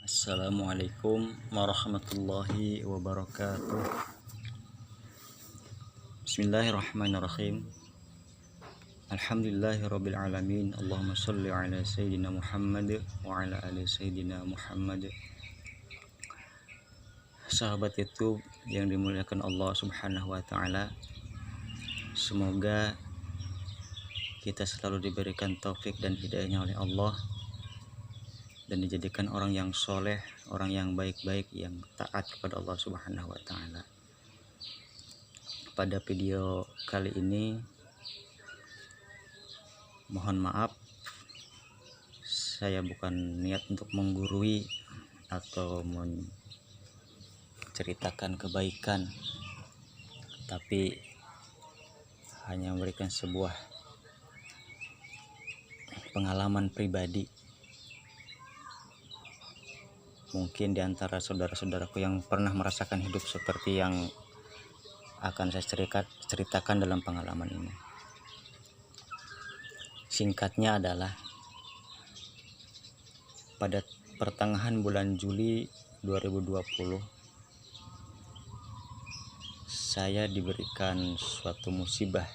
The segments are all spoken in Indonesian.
Assalamualaikum warahmatullahi wabarakatuh. Bismillahirrahmanirrahim. Alhamdulillahirabbil alamin. Allahumma shalli ala sayyidina Muhammad wa ala ali sayyidina Muhammad. Sahabat YouTube yang dimuliakan Allah Subhanahu wa taala, semoga kita selalu diberikan taufik dan hidayahnya oleh Allah dan dijadikan orang yang soleh, orang yang baik-baik, yang taat kepada Allah Subhanahu wa taala. Pada video kali ini mohon maaf, saya bukan niat untuk menggurui atau menceritakan kebaikan, tapi hanya memberikan sebuah pengalaman pribadi. Mungkin di antara saudara-saudaraku yang pernah merasakan hidup seperti yang akan saya ceritakan dalam pengalaman ini. Singkatnya adalah pada pertengahan bulan Juli 2020 saya diberikan suatu musibah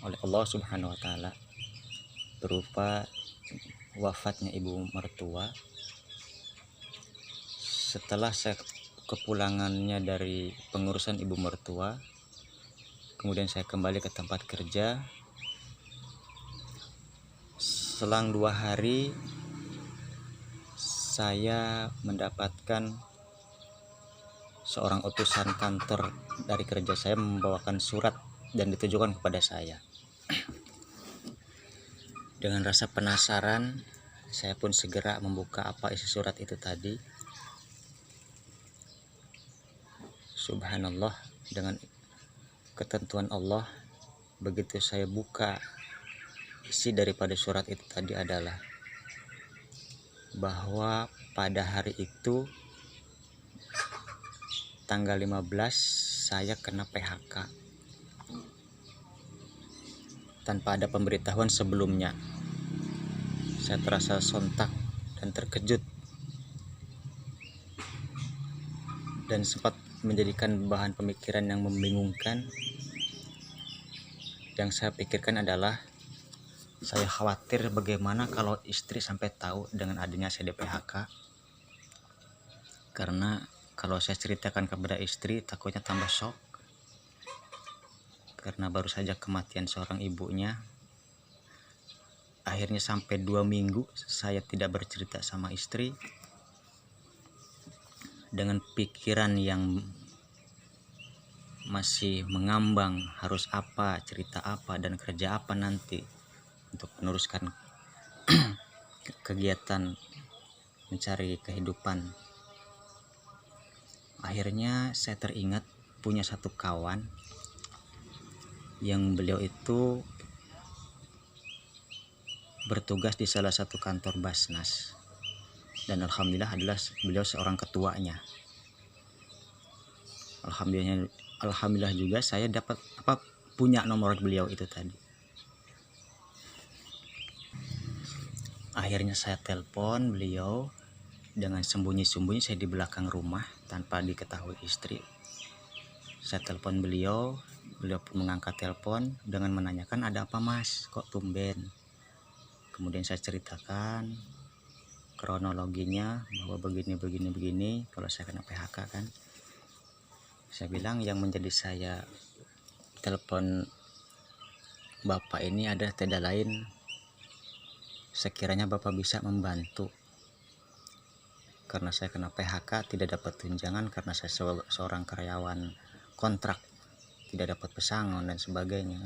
oleh Allah Subhanahu wa taala berupa wafatnya ibu mertua. Setelah saya kepulangannya dari pengurusan ibu mertua, kemudian saya kembali ke tempat kerja. Selang 2 hari saya mendapatkan seorang utusan kantor dari kerja saya membawakan surat dan ditujukan kepada saya. Dengan rasa penasaran, saya pun segera membuka apa isi surat itu tadi. Subhanallah, dengan ketentuan Allah, begitu saya buka, isi daripada surat itu tadi adalah bahwa pada hari itu tanggal 15 saya kena PHK tanpa ada pemberitahuan sebelumnya. Saya terasa sontak dan terkejut dan sempat menjadikan bahan pemikiran yang membingungkan. Yang saya pikirkan adalah saya khawatir bagaimana kalau istri sampai tahu dengan adanya saya di PHK, karena kalau saya ceritakan kepada istri takutnya tambah shock karena baru saja kematian seorang ibunya. Akhirnya sampai 2 minggu saya tidak bercerita sama istri, dengan pikiran yang masih mengambang harus apa, cerita apa, dan kerja apa nanti untuk meneruskan kegiatan mencari kehidupan. Akhirnya saya teringat punya satu kawan yang beliau itu bertugas di salah satu kantor Basnas, dan alhamdulillah adalah beliau seorang ketuanya. Alhamdulillah juga saya dapat punya nomor beliau itu tadi. Akhirnya saya telepon beliau dengan sembunyi-sembunyi, saya di belakang rumah tanpa diketahui istri. Saya telepon beliau pun mengangkat telepon dengan menanyakan, "Ada apa mas, kok tumben?" Kemudian saya ceritakan kronologinya bahwa begini kalau saya kena PHK kan. Saya bilang yang menjadi saya telepon bapak ini ada tidak lain, sekiranya bapak bisa membantu karena saya kena PHK, tidak dapat tunjangan karena saya seorang karyawan kontrak, tidak dapat pesangon dan sebagainya.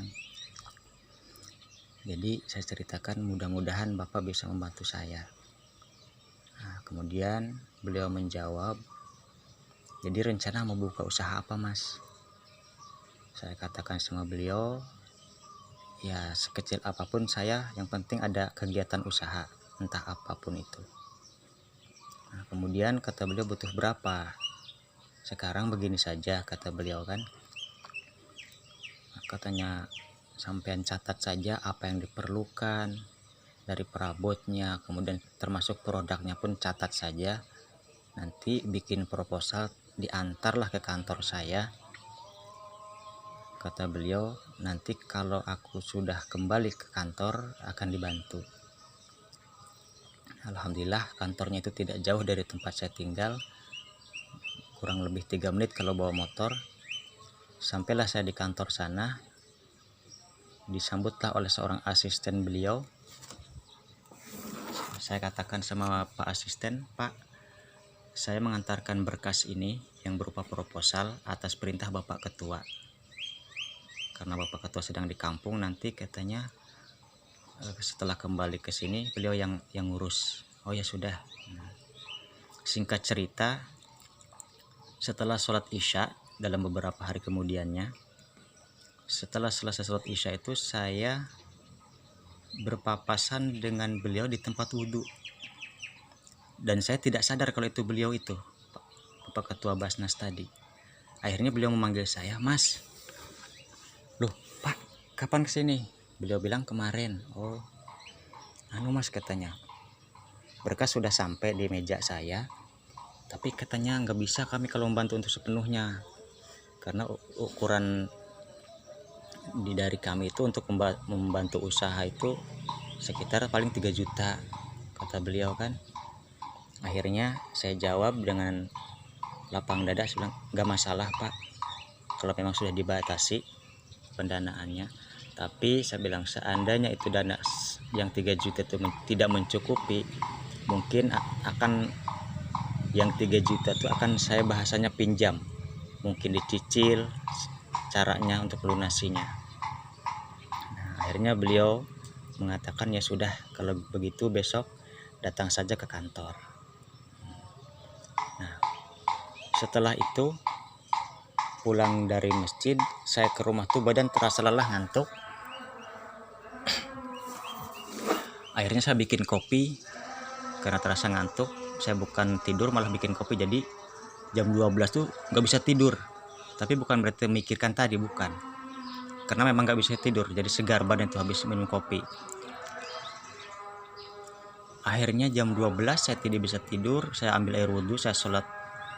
Jadi saya ceritakan mudah-mudahan bapak bisa membantu saya. Nah, kemudian beliau menjawab, "Jadi rencana mau buka usaha apa mas?" Saya katakan sama beliau, ya sekecil apapun saya, yang penting ada kegiatan usaha, entah apapun itu. Nah, kemudian kata beliau, "Butuh berapa?" "Sekarang begini saja," kata beliau kan. Katanya, "Sampean catat saja apa yang diperlukan dari perabotnya, kemudian termasuk produknya pun catat saja. nanti bikin proposal, diantarlah ke kantor saya. Kata beliau, nanti kalau aku sudah kembali ke kantor akan dibantu. Alhamdulillah kantornya itu tidak jauh dari tempat saya tinggal, kurang lebih 3 menit kalau bawa motor. Sampailah saya di kantor sana, disambutlah oleh seorang asisten beliau. Saya katakan sama Pak Asisten, Pak, saya mengantarkan berkas ini yang berupa proposal atas perintah Bapak Ketua. Karena Bapak Ketua sedang di kampung, nanti katanya setelah kembali ke sini beliau yang ngurus. Oh ya sudah. Singkat cerita, setelah sholat Isya dalam beberapa hari kemudiannya, setelah selesai sholat Isya itu saya berpapasan dengan beliau di tempat wudhu, dan saya tidak sadar kalau itu beliau itu Bapak Ketua Basnas tadi. Akhirnya beliau memanggil saya, Mas. Loh Pak, kapan kesini? Beliau bilang kemarin. Oh Mas, katanya, berkas sudah sampai di meja saya, tapi katanya nggak bisa kami kalau membantu untuk sepenuhnya, karena ukuran dari kami itu untuk membantu usaha itu sekitar paling 3 juta, kata beliau kan. Akhirnya saya jawab dengan lapang dada, saya bilang nggak masalah Pak kalau memang sudah dibatasi pendanaannya, tapi saya bilang seandainya itu dana yang 3 juta itu tidak mencukupi, mungkin akan yang 3 juta itu akan saya bahasanya pinjam, mungkin dicicil caranya untuk lunasinya. Nah, akhirnya beliau mengatakan ya sudah, kalau begitu besok datang saja ke kantor. Nah, setelah itu pulang dari masjid, saya ke rumah tuh badan terasa lelah, ngantuk. Akhirnya saya bikin kopi, karena terasa ngantuk. Saya bukan tidur, malah bikin kopi. Jadi jam 12 tuh nggak bisa tidur. Tapi bukan berarti memikirkan tadi, bukan. Karena memang nggak bisa tidur, jadi segar badan tuh habis minum kopi. Akhirnya jam 12 saya tidak bisa tidur. Saya ambil air wudhu, saya sholat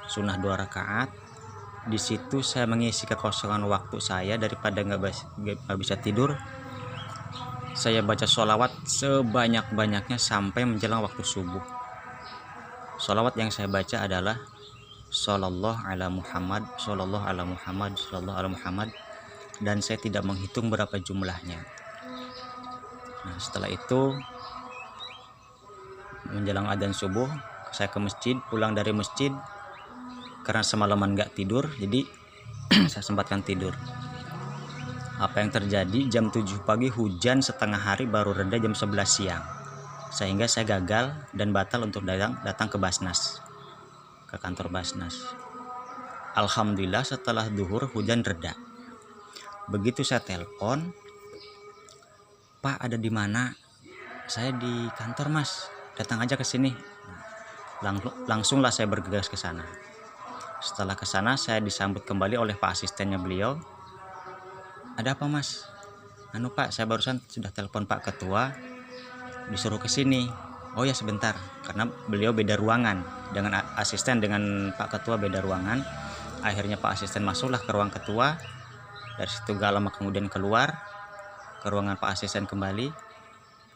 sunnah 2 rakaat. Di situ saya mengisi kekosongan waktu saya, daripada nggak bisa tidur, saya baca sholawat sebanyak-banyaknya sampai menjelang waktu subuh. Sholawat yang saya baca adalah Shallallahu ala Muhammad, Shallallahu ala Muhammad, Shallallahu ala Muhammad, dan saya tidak menghitung berapa jumlahnya. Nah, setelah itu menjelang adzan subuh, saya ke masjid. Pulang dari masjid, karena semalaman nggak tidur, jadi saya sempatkan tidur. Apa yang terjadi, jam 7 pagi hujan setengah hari, baru reda jam 11 siang, sehingga saya gagal dan batal untuk datang ke Basnas, ke kantor Basnas. Alhamdulillah setelah duhur hujan reda. Begitu saya telepon, Pak ada di mana? Saya di kantor Mas, datang aja ke sini. Langsunglah saya bergegas ke sana. Setelah ke sana, saya disambut kembali oleh Pak Asistennya beliau. Ada apa Mas? Pak, saya barusan sudah telepon Pak Ketua, disuruh ke sini. Oh ya sebentar, karena beliau beda ruangan dengan asisten, dengan Pak Ketua beda ruangan. Akhirnya Pak Asisten masuklah ke ruang ketua. Dari situ gak lama kemudian keluar ke ruangan Pak Asisten kembali.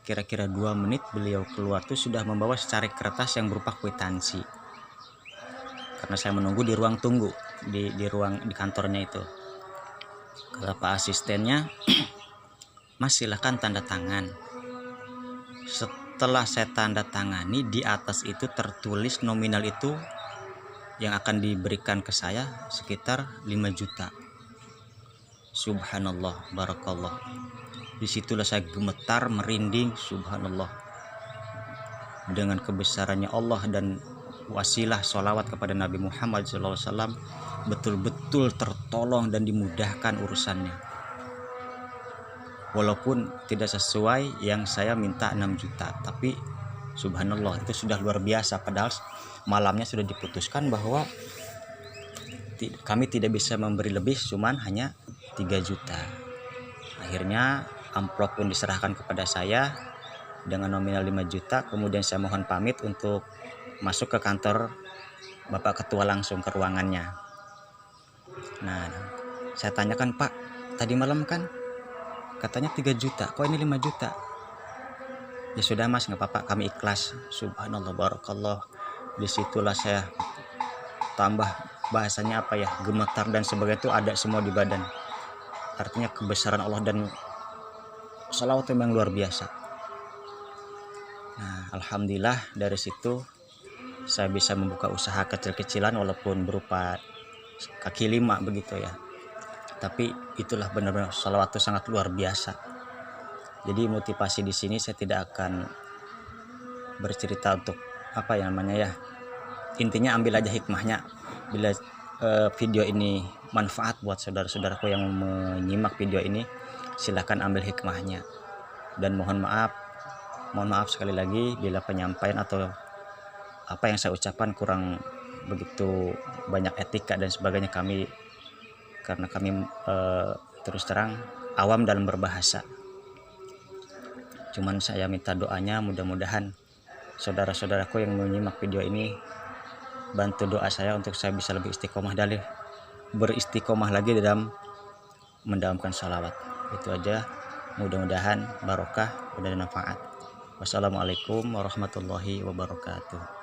Kira-kira 2 menit beliau keluar tuh sudah membawa secari kertas yang berupa kwitansi. Karena saya menunggu di ruang tunggu, di kantornya itu. Kata Pak Asistennya, Mas silahkan tanda tangan. Setelah saya tanda tangani, di atas itu tertulis nominal itu yang akan diberikan ke saya sekitar 5 juta. Subhanallah, barakallah. Disitulah saya gemetar, merinding, subhanallah. Dengan kebesarannya Allah dan wasilah sholawat kepada Nabi Muhammad SAW, betul-betul tertolong dan dimudahkan urusannya. Walaupun tidak sesuai yang saya minta 6 juta, tapi subhanallah itu sudah luar biasa. Padahal malamnya sudah diputuskan bahwa kami tidak bisa memberi lebih, cuman hanya 3 juta. Akhirnya amplop pun diserahkan kepada saya dengan nominal 5 juta. Kemudian saya mohon pamit untuk masuk ke kantor Bapak ketua langsung ke ruangannya. Nah, saya tanyakan, Pak, tadi malam kan katanya 3 juta, kok ini 5 juta? Ya sudah Mas, nggak apa-apa, kami ikhlas. Subhanallah, barakallah. Disitulah saya tambah, bahasanya apa ya, gemetar dan sebagainya, itu ada semua di badan. Artinya kebesaran Allah dan salawat memang luar biasa. Nah, alhamdulillah dari situ saya bisa membuka usaha kecil-kecilan walaupun berupa kaki lima begitu ya. Tapi itulah benar-benar salawat itu sangat luar biasa. Jadi motivasi di sini saya tidak akan bercerita untuk apa yang namanya ya. Intinya ambil aja hikmahnya. Bila video ini manfaat buat saudara-saudaraku yang menyimak video ini, silahkan ambil hikmahnya. Dan mohon maaf sekali lagi bila penyampaian atau apa yang saya ucapkan kurang begitu banyak etika dan sebagainya, karena kami terus terang awam dalam berbahasa. Cuman saya minta doanya, mudah-mudahan saudara-saudaraku yang menyimak video ini bantu doa saya untuk saya bisa lebih beristiqomah lagi dalam mendalamkan salawat. Itu aja, mudah-mudahan barokah dan manfaat. Wassalamualaikum warahmatullahi wabarakatuh.